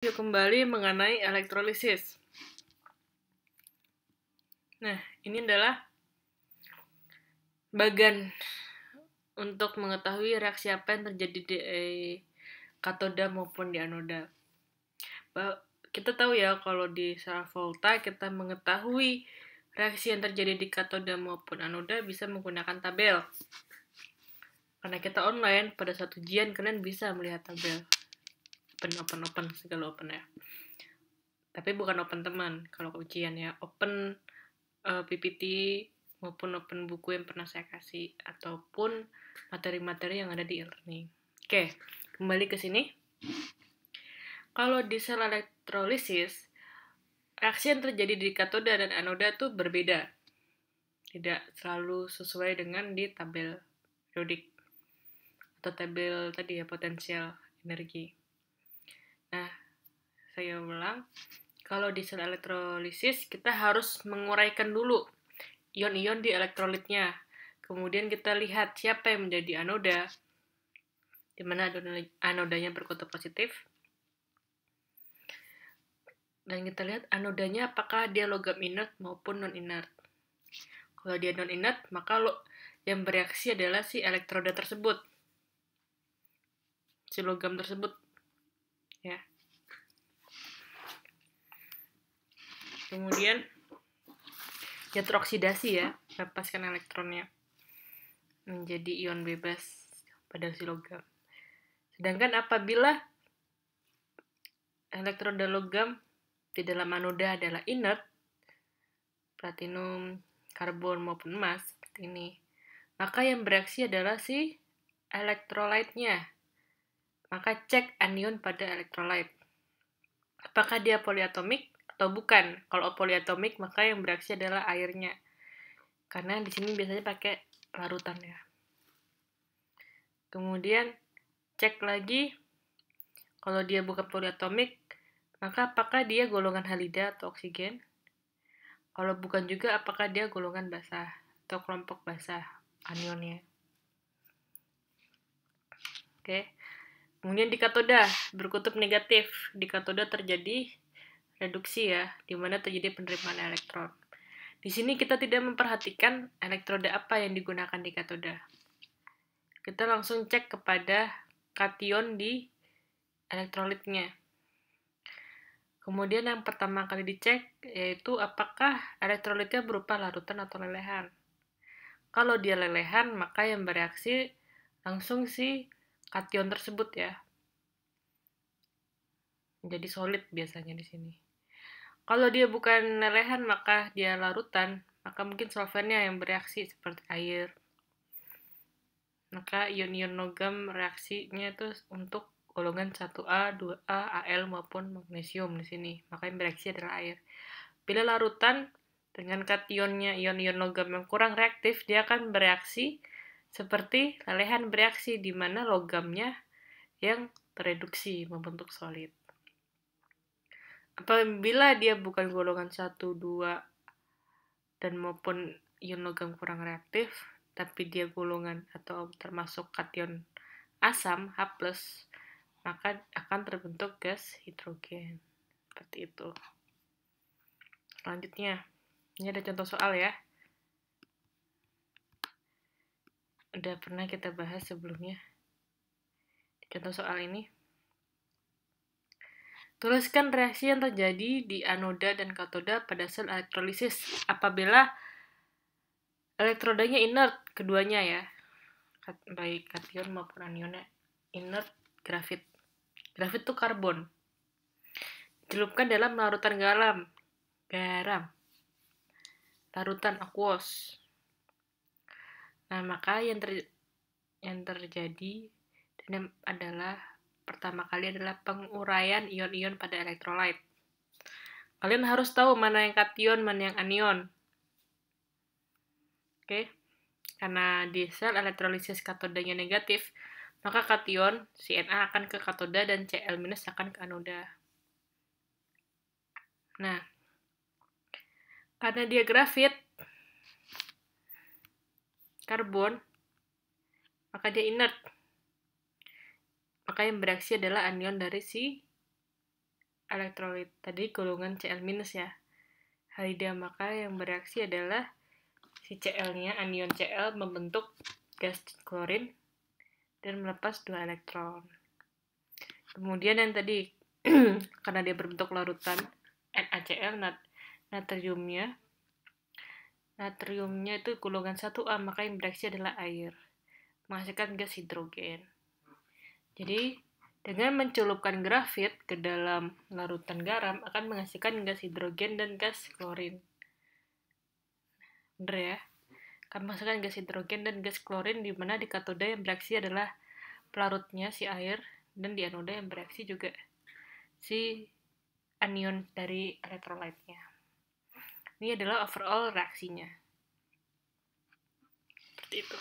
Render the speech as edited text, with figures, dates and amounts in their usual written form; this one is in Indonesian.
Yuk kembali mengenai elektrolisis. Nah, ini adalah bagan untuk mengetahui reaksi apa yang terjadi di katoda maupun di anoda. Kita tahu ya, kalau di sel volta kita mengetahui reaksi yang terjadi di katoda maupun anoda bisa menggunakan tabel. Karena kita online, pada saat ujian kalian bisa melihat tabel. Open, segala open ya. Tapi bukan open teman kalau ujian ya, open PPT maupun open buku yang pernah saya kasih ataupun materi-materi yang ada di e-learning. Oke, kembali ke sini. Kalau di sel elektrolisis, reaksi yang terjadi di katoda dan anoda itu berbeda. Tidak selalu sesuai dengan di tabel periodik atau tabel tadi ya, potensial energi. Nah, saya ulang, kalau di sel elektrolisis kita harus menguraikan dulu ion-ion di elektrolitnya. Kemudian kita lihat siapa yang menjadi anoda, di mana anodanya berkutub positif. Dan kita lihat anodanya apakah dia logam inert maupun non-inert. Kalau dia non-inert, maka yang bereaksi adalah si elektroda tersebut, si logam tersebut. Ya. Kemudian dia teroksidasi ya, lepaskan elektronnya menjadi ion bebas pada si logam. Sedangkan apabila elektroda logam di dalam anoda adalah inert, platinum, karbon maupun emas seperti ini, maka yang bereaksi adalah si elektrolyte-nya. Maka cek anion pada elektrolyte. Apakah dia poliatomik atau bukan? Kalau poliatomik, maka yang bereaksi adalah airnya. Karena di sini biasanya pakai larutan ya. Kemudian cek lagi, kalau dia bukan poliatomik, maka apakah dia golongan halida atau oksigen? Kalau bukan juga, apakah dia golongan basah atau kelompok basah anionnya? Oke. Kemudian di katoda berkutub negatif. Di katoda terjadi reduksi ya, di mana terjadi penerimaan elektron. Di sini kita tidak memperhatikan elektroda apa yang digunakan di katoda. Kita langsung cek kepada kation di elektrolitnya. Kemudian yang pertama kali dicek yaitu apakah elektrolitnya berupa larutan atau lelehan. Kalau dia lelehan, maka yang bereaksi langsung si kation tersebut ya. Jadi solid biasanya di sini. Kalau dia bukan lelehan, maka dia larutan, maka mungkin solvennya yang bereaksi seperti air. Maka ion-ion logam reaksinya itu untuk golongan 1A, 2A, Al maupun magnesium di sini. Maka yang bereaksi adalah air. Bila larutan dengan kationnya ion-ion logam yang kurang reaktif, dia akan bereaksi seperti lelehan bereaksi, di mana logamnya yang tereduksi membentuk solid. Apabila dia bukan golongan 1, 2, dan maupun ion logam kurang reaktif, tapi dia golongan atau termasuk kation asam H+, maka akan terbentuk gas hidrogen. Seperti itu. Selanjutnya, ini ada contoh soal ya. Udah pernah kita bahas sebelumnya. Contoh soal ini. Tuliskan reaksi yang terjadi di anoda dan katoda pada sel elektrolisis apabila elektrodanya inert, keduanya ya, baik kation maupun anionnya inert. Grafit itu karbon, dicelupkan dalam larutan garam, larutan aqueous. Nah, maka yang terjadi adalah pertama kali adalah penguraian ion-ion pada elektrolyte. Kalian harus tahu mana yang kation, mana yang anion. Oke? Karena di sel elektrolisis katodanya negatif, maka kation CNA akan ke katoda dan Cl- akan ke anoda. Nah, karena dia grafit, karbon, maka dia inert. Maka yang bereaksi adalah anion dari si elektrolit tadi golongan Cl- ya. Halida, maka yang bereaksi adalah si Cl-nya, anion Cl membentuk gas klorin dan melepas 2 elektron. Kemudian yang tadi karena dia berbentuk larutan NaCl, natriumnya itu golongan 1A, maka yang bereaksi adalah air, menghasilkan gas hidrogen. Jadi dengan mencelupkan grafit ke dalam larutan garam akan menghasilkan gas hidrogen dan gas klorin. Bener ya? Akan menghasilkan gas hidrogen dan gas klorin, di mana di katoda yang bereaksi adalah pelarutnya si air, dan di anoda yang bereaksi juga si anion dari elektrolitnya. Ini adalah overall reaksinya. Seperti itu.